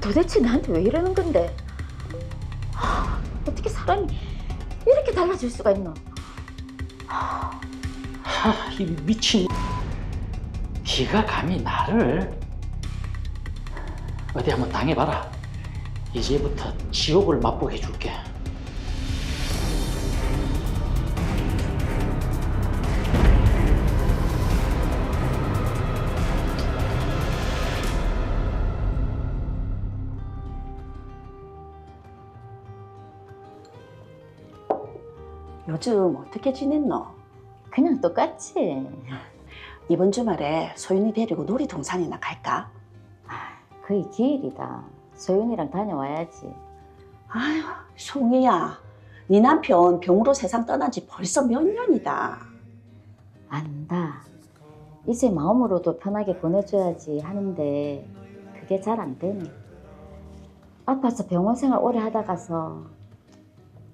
도대체 나한테 왜 이러는 건데? 어떻게 사람이 이렇게 달라질 수가 있노? 이 미친. 네가 감히 나를. 어디 한번 당해봐라. 이제부터 지옥을 맛보게 해줄게. 요즘 어떻게 지냈노? 그냥 똑같지. 이번 주말에 소윤이 데리고 놀이동산이나 갈까? 거의 기일이다. 소윤이랑 다녀와야지. 아휴, 송이야. 네 남편 병으로 세상 떠난 지 벌써 몇 년이다. 안다. 이제 마음으로도 편하게 보내줘야지 하는데 그게 잘 안 되네. 아파서 병원 생활 오래 하다 가서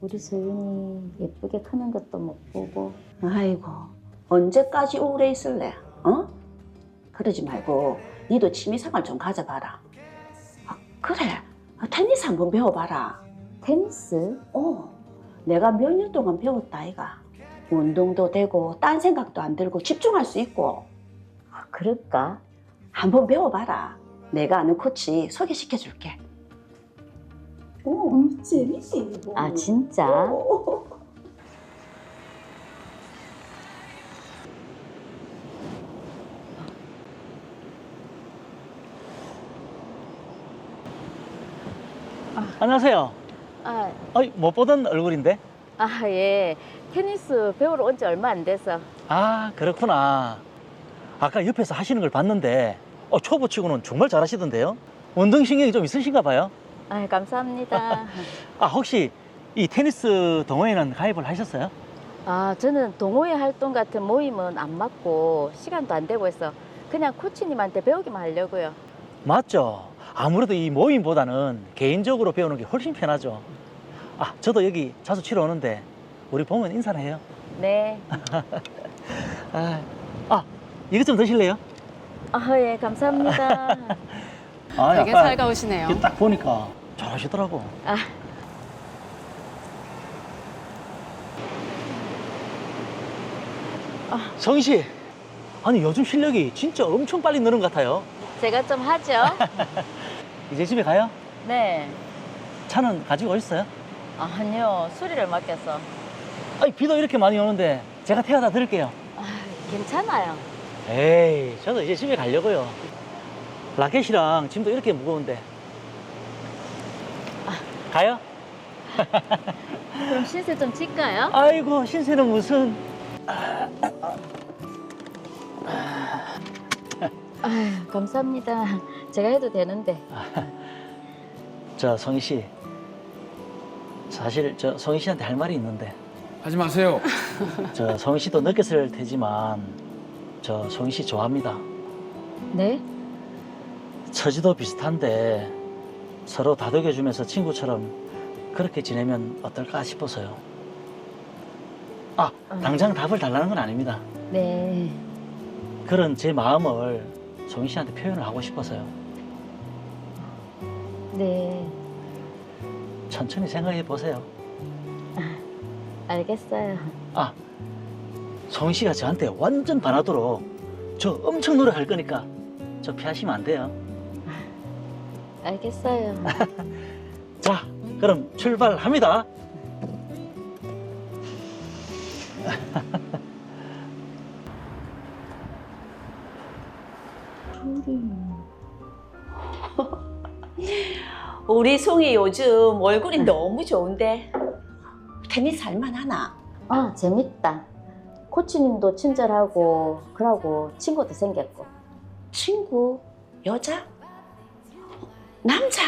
우리 소윤이 예쁘게 크는 것도 못 보고. 아이고, 언제까지 우울해 있을래? 어? 그러지 말고 니도 취미생활 좀 가져봐라. 그래, 테니스 한번 배워봐라. 테니스? 내가 몇 년 동안 배웠다 아이가. 운동도 되고 딴 생각도 안 들고 집중할 수 있고. 그럴까? 한번 배워봐라. 내가 아는 코치 소개시켜줄게. 재밌지? 아, 진짜? 안녕하세요. 아, 못 보던 얼굴인데? 예. 테니스 배우러 온 지 얼마 안 돼서. 아, 그렇구나. 아까 옆에서 하시는 걸 봤는데 초보 치고는 정말 잘하시던데요? 운동신경이 좀 있으신가 봐요. 감사합니다. 혹시 이 테니스 동호회는 가입을 하셨어요? 저는 동호회 활동 같은 모임은 안 맞고 시간도 안 되고 해서 그냥 코치님한테 배우기만 하려고요. 맞죠? 아무래도 이 모임보다는 개인적으로 배우는 게 훨씬 편하죠. 저도 여기 자주 치러 오는데 우리 보면 인사를 해요. 네. 이것 좀 드실래요? 예, 감사합니다. 되게 약간 살가우시네요. 이게 딱 보니까 잘하시더라고. 성희 씨, 아니 요즘 실력이 진짜 엄청 빨리 느는 것 같아요. 제가 좀 하죠. 이제 집에 가요? 네. 차는 가지고 오셨어요? 아니요, 수리를 맡겨서. 비도 이렇게 많이 오는데 제가 태워다 드릴게요. 괜찮아요. 에이, 저도 이제 집에 가려고요. 라켓이랑 짐도 이렇게 무거운데. 가요? 그럼 신세 좀 질까요? 아이고, 신세는 무슨. 감사합니다. 제가 해도 되는데. 성희 씨, 사실 성희 씨한테 할 말이 있는데. 하지 마세요. 성희 씨도 느꼈을 테지만 성희 씨 좋아합니다. 네? 처지도 비슷한데 서로 다독여주면서 친구처럼 그렇게 지내면 어떨까 싶어서요. 당장 답을 달라는 건 아닙니다. 네. 그런 제 마음을 성희 씨한테 표현을 하고 싶어서요. 네. 천천히 생각해 보세요. 알겠어요. 성희 씨가 저한테 완전 반하도록 저 엄청 노력할 거니까 저 피하시면 안 돼요. 알겠어요. 자, 그럼 출발합니다. 우리 송이 요즘 얼굴이 너무 좋은데 테니스 할만하나? 재밌다. 코치님도 친절하고 그러고 친구도 생겼고. 친구? 여자? 남자?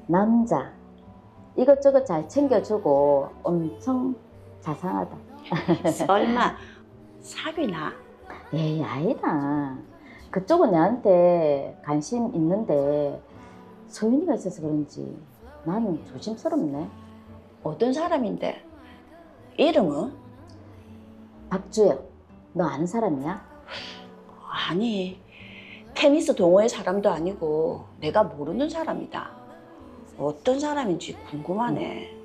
남자. 이것저것 잘 챙겨주고 엄청 자상하다. 설마 사귀나? 에이, 아니다. 그쪽은 내한테 관심 있는데 소윤이가 있어서 그런지 나는 조심스럽네. 어떤 사람인데? 이름은? 박주영, 너 아는 사람이야? 아니, 테니스 동호회 사람도 아니고 내가 모르는 사람이다. 어떤 사람인지 궁금하네.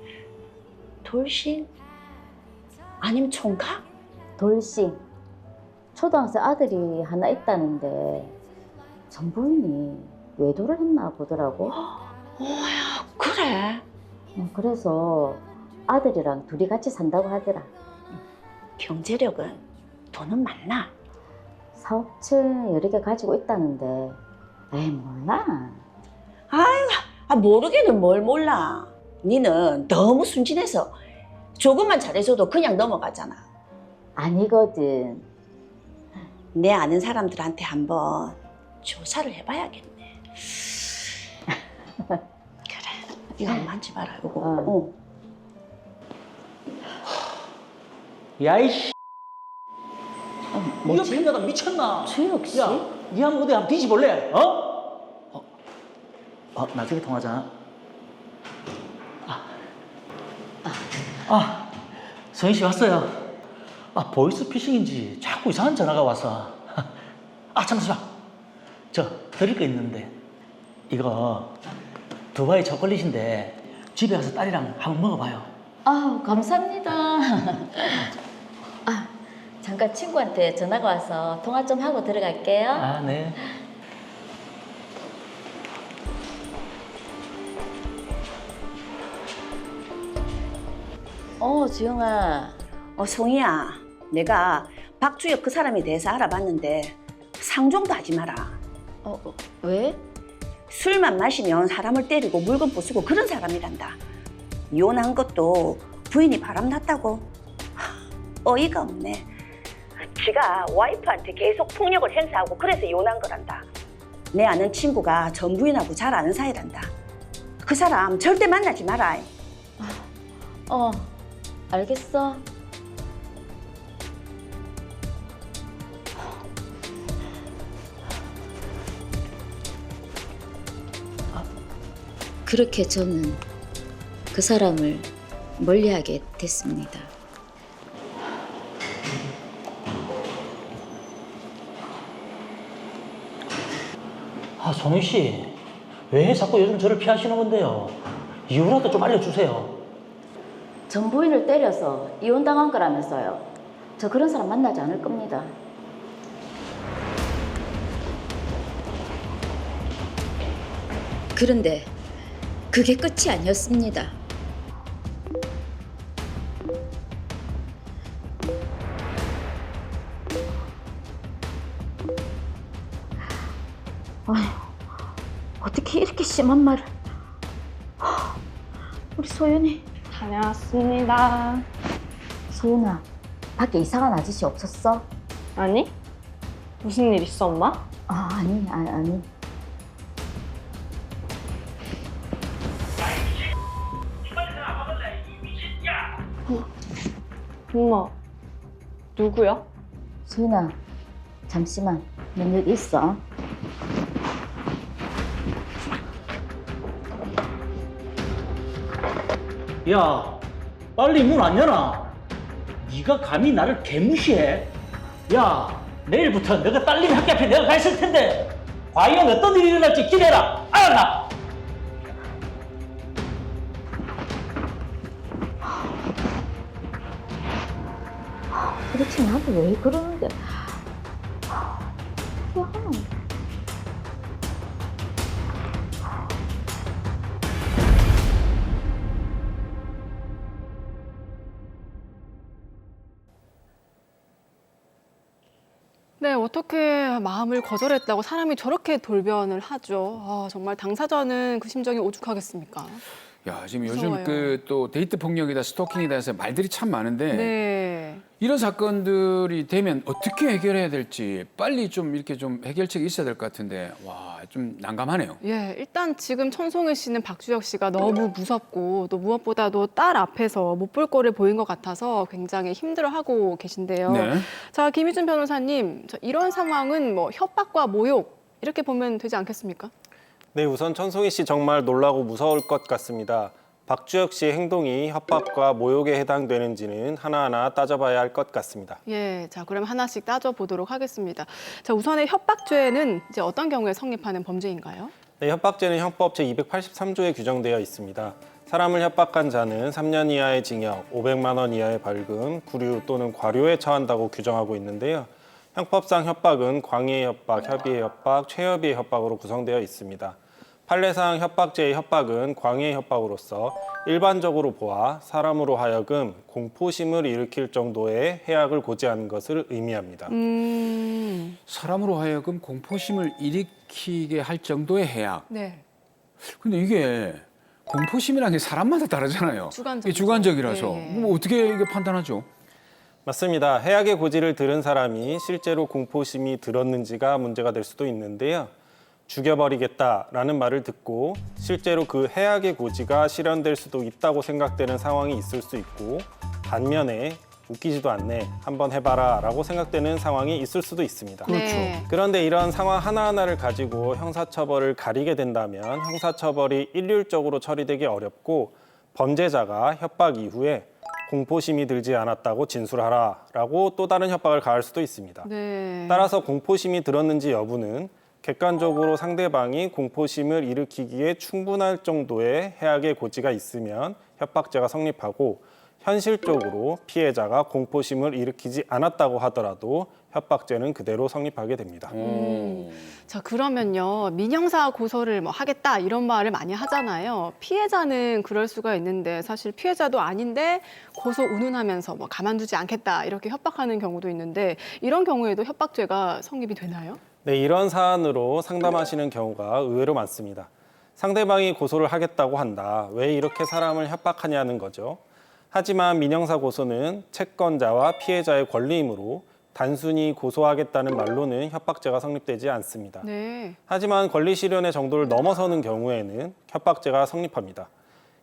돌싱? 아니면 총각? 돌싱. 초등학생 아들이 하나 있다는데 전부인이 외도를 했나 보더라고. 뭐야, 그래? 그래서 아들이랑 둘이 같이 산다고 하더라. 경제력은 돈은 많나? 사업체 여러 개 가지고 있다는데 에이 몰라. 모르게는 뭘 몰라. 니는 너무 순진해서 조금만 잘해줘도 그냥 넘어가잖아. 아니거든. 내 아는 사람들한테 한번 조사를 해봐야겠네. 그래, 이거 한번 만져봐라. 이거. 야이씨, 이거 뭐지? 피냐다 미쳤나? 주혁 씨? 야, 이 한번 어디 한번 뒤집어볼래? 나중에 통하자. 서인 씨 왔어요. 보이스 피싱인지 자꾸 이상한 전화가 와서. 잠시만. 저 드릴 거 있는데 이거 두바이 초콜릿인데 집에 가서 딸이랑 한번 먹어봐요. 감사합니다. 잠깐 친구한테 전화가 와서 통화 좀 하고 들어갈게요. 네. 주영아. 송이야, 내가 박주혁 그 사람에 대해서 알아봤는데 상종도 하지 마라. 왜? 술만 마시면 사람을 때리고 물건 부수고 그런 사람이란다. 이혼한 것도 부인이 바람났다고. 어이가 없네. 지가 와이프한테 계속 폭력을 행사하고 그래서 이혼한 거란다. 내 아는 친구가 전 부인하고 잘 아는 사이란다. 그 사람 절대 만나지 마라. 알겠어. 그렇게 저는 그 사람을 멀리하게 됐습니다. 송희 씨, 왜 자꾸 요즘 저를 피하시는 건데요? 이유라도 좀 알려주세요. 전 부인을 때려서 이혼당한 거라면서요. 저 그런 사람 만나지 않을 겁니다. 그런데 그게 끝이 아니었습니다. 어떻게 이렇게 심한 말을. 우리 소윤이. 다녀왔습니다. 소윤아, 밖에 이상한 아저씨 없었어? 아니? 무슨 일 있어, 엄마? 아니. 엄마, 누구야? 소윤아, 잠시만. 넌 여기 있어. 야, 빨리 문 안 열어. 네가 감히 나를 개무시해? 야, 내일부터 너가 딸님 학교 앞에 내가 가 있을 텐데 과연 어떤 일이 일어날지 기대해라. 알았나? 도대체 나한테 왜 그러는데? 야. 네, 어떻게 마음을 거절했다고 사람이 저렇게 돌변을 하죠. 정말 당사자는 그 심정이 오죽하겠습니까? 야, 지금 무서워요. 요즘 그 또 데이트 폭력이다, 스토킹이다 해서 말들이 참 많은데 네. 이런 사건들이 되면 어떻게 해결해야 될지 빨리 좀 이렇게 좀 해결책이 있어야 될 것 같은데 와, 좀 난감하네요. 예, 일단 지금 천송혜 씨는 박주혁 씨가 너무 무섭고 또 무엇보다도 딸 앞에서 못 볼 거를 보인 것 같아서 굉장히 힘들어하고 계신데요. 네. 자, 김희준 변호사님, 이런 상황은 뭐 협박과 모욕 이렇게 보면 되지 않겠습니까? 네, 우선 천송희 씨 정말 놀라고 무서울 것 같습니다. 박주혁 씨의 행동이 협박과 모욕에 해당되는지는 하나하나 따져봐야 할 것 같습니다. 예, 자 그럼 하나씩 따져보도록 하겠습니다. 자 우선의 협박죄는 이제 어떤 경우에 성립하는 범죄인가요? 네, 협박죄는 형법 제283조에 규정되어 있습니다. 사람을 협박한 자는 3년 이하의 징역, 500만 원 이하의 벌금, 구류 또는 과료에 처한다고 규정하고 있는데요. 형법상 협박은 광의의 협박, 협의의 협박, 최협의의 협박으로 구성되어 있습니다. 판례상 협박죄의 협박은 광의의 협박으로서 일반적으로 보아 사람으로 하여금 공포심을 일으킬 정도의 해악을 고지하는 것을 의미합니다. 사람으로 하여금 공포심을 일으키게 할 정도의 해악. 네. 근데 이게 공포심이라는 게 사람마다 다르잖아요. 주관적이죠. 이게 주관적이라서 예, 예. 뭐 어떻게 이게 판단하죠? 맞습니다. 해악의 고지를 들은 사람이 실제로 공포심이 들었는지가 문제가 될 수도 있는데요. 죽여버리겠다라는 말을 듣고 실제로 그 해악의 고지가 실현될 수도 있다고 생각되는 상황이 있을 수 있고, 반면에 웃기지도 않네, 한번 해봐라 라고 생각되는 상황이 있을 수도 있습니다. 네. 그런데 이런 상황 하나하나를 가지고 형사처벌을 가리게 된다면 형사처벌이 일률적으로 처리되기 어렵고, 범죄자가 협박 이후에 공포심이 들지 않았다고 진술하라 라고 또 다른 협박을 가할 수도 있습니다. 네. 따라서 공포심이 들었는지 여부는 객관적으로 상대방이 공포심을 일으키기에 충분할 정도의 해악의 고지가 있으면 협박죄가 성립하고, 현실적으로 피해자가 공포심을 일으키지 않았다고 하더라도 협박죄는 그대로 성립하게 됩니다. 자 그러면요, 민형사 고소를 뭐 하겠다 이런 말을 많이 하잖아요. 피해자는 그럴 수가 있는데 사실 피해자도 아닌데 고소 운운하면서 뭐 가만두지 않겠다 이렇게 협박하는 경우도 있는데, 이런 경우에도 협박죄가 성립이 되나요? 네, 이런 사안으로 상담하시는 경우가 의외로 많습니다. 상대방이 고소를 하겠다고 한다, 왜 이렇게 사람을 협박하냐는 거죠. 하지만 민형사 고소는 채권자와 피해자의 권리이므로 단순히 고소하겠다는 말로는 협박죄가 성립되지 않습니다. 네. 하지만 권리 실현의 정도를 넘어서는 경우에는 협박죄가 성립합니다.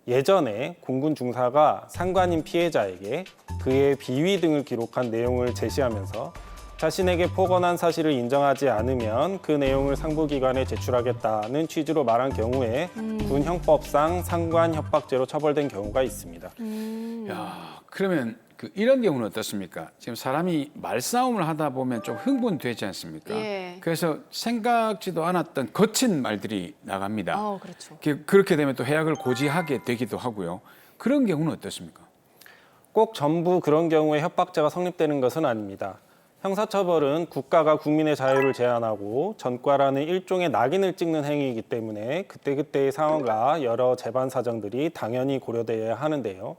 예전에 공군 중사가 상관인 피해자에게 그의 비위 등을 기록한 내용을 제시하면서 자신에게 포건한 사실을 인정하지 않으면 그 내용을 상부기관에 제출하겠다는 취지로 말한 경우에 군 형법상 상관 협박죄로 처벌된 경우가 있습니다. 야, 그러면 이런 경우는 어떻습니까? 지금 사람이 말싸움을 하다 보면 좀 흥분되지 않습니까? 예. 그래서 생각지도 않았던 거친 말들이 나갑니다. 그렇죠. 그렇게 되면 또 해악을 고지하게 되기도 하고요. 그런 경우는 어떻습니까? 꼭 전부 그런 경우에 협박죄가 성립되는 것은 아닙니다. 형사처벌은 국가가 국민의 자유를 제한하고 전과라는 일종의 낙인을 찍는 행위이기 때문에 그때그때의 상황과 여러 재반 사정들이 당연히 고려되어야 하는데요.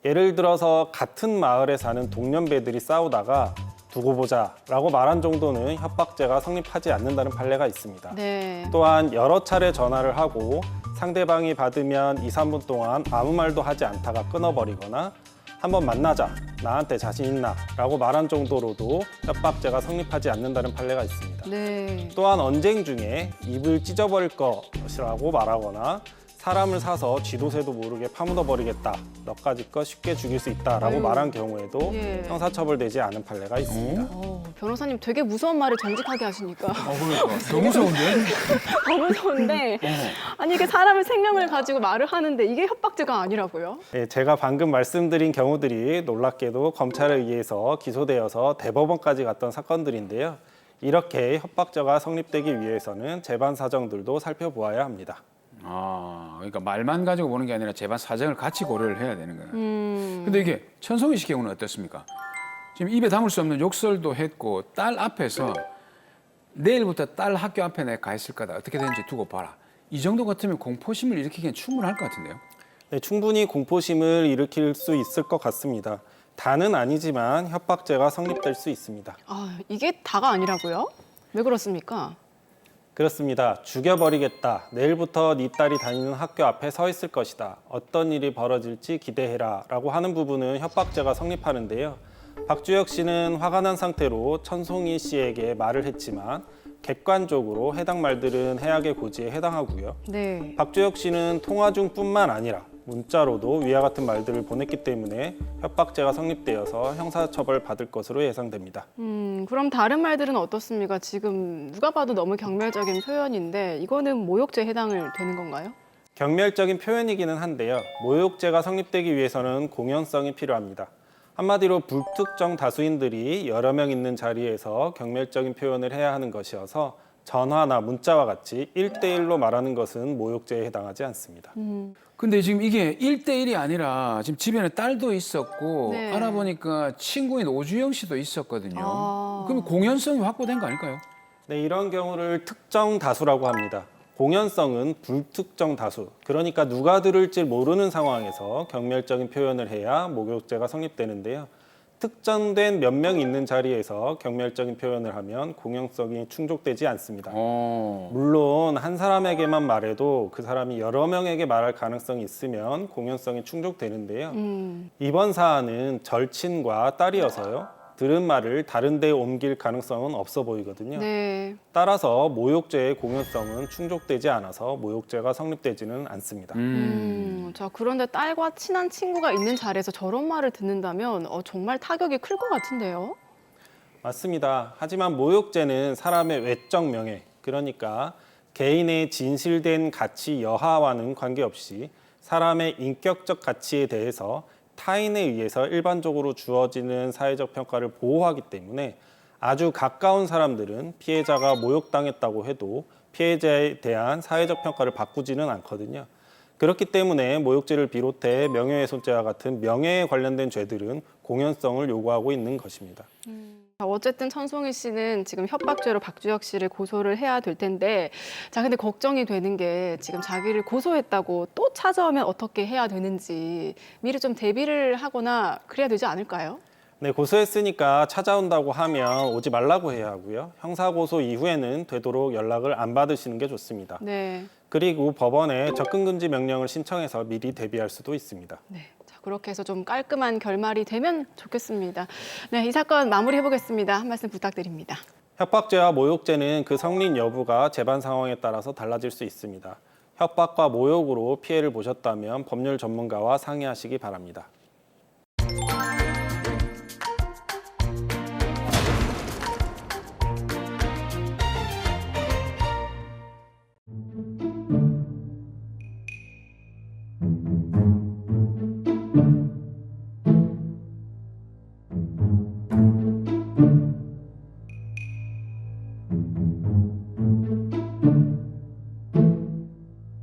예를 들어서 같은 마을에 사는 동년배들이 싸우다가 두고 보자라고 말한 정도는 협박죄가 성립하지 않는다는 판례가 있습니다. 네. 또한 여러 차례 전화를 하고 상대방이 받으면 2, 3분 동안 아무 말도 하지 않다가 끊어버리거나 한번 만나자, 나한테 자신 있나? 라고 말한 정도로도 협박죄가 성립하지 않는다는 판례가 있습니다. 네. 또한 언쟁 중에 입을 찢어버릴 것이라고 말하거나 사람을 사서 쥐도새도 모르게 파묻어버리겠다, 너까지 거 쉽게 죽일 수 있다라고 아유. 말한 경우에도 예. 형사처벌되지 않은 판례가 있습니다. 변호사님 되게 무서운 말을 정직하게 하시니까 그러니까 더 무서운데? 더 무서운데, 아니 이게 사람의 생명을 가지고 말을 하는데 이게 협박죄가 아니라고요? 네, 제가 방금 말씀드린 경우들이 놀랍게도 검찰에 의해서 기소되어서 대법원까지 갔던 사건들인데요. 이렇게 협박죄가 성립되기 위해서는 재반 사정들도 살펴보아야 합니다. 그러니까 말만 가지고 보는 게 아니라 재반 사정을 같이 고려를 해야 되는 거예요. 근데 이게 천송이 씨 경우는 어떻습니까? 지금 입에 담을 수 없는 욕설도 했고 딸 앞에서 내일부터 딸 학교 앞에 내가 가 있을 거다, 어떻게 되는지 두고 봐라, 이 정도 같으면 공포심을 일으키기엔 충분할 것 같은데요. 네, 충분히 공포심을 일으킬 수 있을 것 같습니다. 다는 아니지만 협박죄가 성립될 수 있습니다. 이게 다가 아니라고요? 왜 그렇습니까? 그렇습니다. 죽여버리겠다. 내일부터 네 딸이 다니는 학교 앞에 서 있을 것이다. 어떤 일이 벌어질지 기대해라. 라고 하는 부분은 협박죄가 성립하는데요. 박주혁 씨는 화가 난 상태로 천송이 씨에게 말을 했지만 객관적으로 해당 말들은 해악의 고지에 해당하고요. 네. 박주혁 씨는 통화 중뿐만 아니라 문자로도 위와 같은 말들을 보냈기 때문에 협박죄가 성립되어서 형사처벌 받을 것으로 예상됩니다. 그럼 다른 말들은 어떻습니까? 지금 누가 봐도 너무 경멸적인 표현인데 이거는 모욕죄에 해당을 되는 건가요? 경멸적인 표현이기는 한데요. 모욕죄가 성립되기 위해서는 공연성이 필요합니다. 한마디로 불특정 다수인들이 여러 명 있는 자리에서 경멸적인 표현을 해야 하는 것이어서 전화나 문자와 같이 1대1로 말하는 것은 모욕죄에 해당하지 않습니다. 근데 지금 이게 1대1이 아니라 지금 집에는 딸도 있었고 네. 알아보니까 친구인 오주영 씨도 있었거든요. 아. 그럼 공연성이 확보된 거 아닐까요? 네, 이런 경우를 특정 다수라고 합니다. 공연성은 불특정 다수, 그러니까 누가 들을지 모르는 상황에서 경멸적인 표현을 해야 모욕죄가 성립되는데요. 특정된 몇 명 있는 자리에서 경멸적인 표현을 하면 공연성이 충족되지 않습니다. 물론 한 사람에게만 말해도 그 사람이 여러 명에게 말할 가능성이 있으면 공연성이 충족되는데요. 이번 사안은 절친과 딸이어서요. 들은 말을 다른 데에 옮길 가능성은 없어 보이거든요. 네. 따라서 모욕죄의 공연성은 충족되지 않아서 모욕죄가 성립되지는 않습니다. 자, 그런데 딸과 친한 친구가 있는 자리에서 저런 말을 듣는다면 정말 타격이 클 것 같은데요. 맞습니다. 하지만 모욕죄는 사람의 외적 명예, 그러니까 개인의 진실된 가치 여하와는 관계없이 사람의 인격적 가치에 대해서 타인에 의해서 일반적으로 주어지는 사회적 평가를 보호하기 때문에 아주 가까운 사람들은 피해자가 모욕당했다고 해도 피해자에 대한 사회적 평가를 바꾸지는 않거든요. 그렇기 때문에 모욕죄를 비롯해 명예훼손죄와 같은 명예에 관련된 죄들은 공연성을 요구하고 있는 것입니다. 자, 어쨌든 천송희 씨는 지금 협박죄로 박주혁 씨를 고소를 해야 될 텐데, 자, 근데 걱정이 되는 게 지금 자기를 고소했다고 또 찾아오면 어떻게 해야 되는지 미리 좀 대비를 하거나 그래야 되지 않을까요? 네, 고소했으니까 찾아온다고 하면 오지 말라고 해야 하고요. 형사고소 이후에는 되도록 연락을 안 받으시는 게 좋습니다. 네. 그리고 법원에 접근금지 명령을 신청해서 미리 대비할 수도 있습니다. 네. 자, 그렇게 해서 좀 깔끔한 결말이 되면 좋겠습니다. 네, 이 사건 마무리해 보겠습니다. 한 말씀 부탁드립니다. 협박죄와 모욕죄는 그 성립 여부가 재반 상황에 따라서 달라질 수 있습니다. 협박과 모욕으로 피해를 보셨다면 법률 전문가와 상의하시기 바랍니다.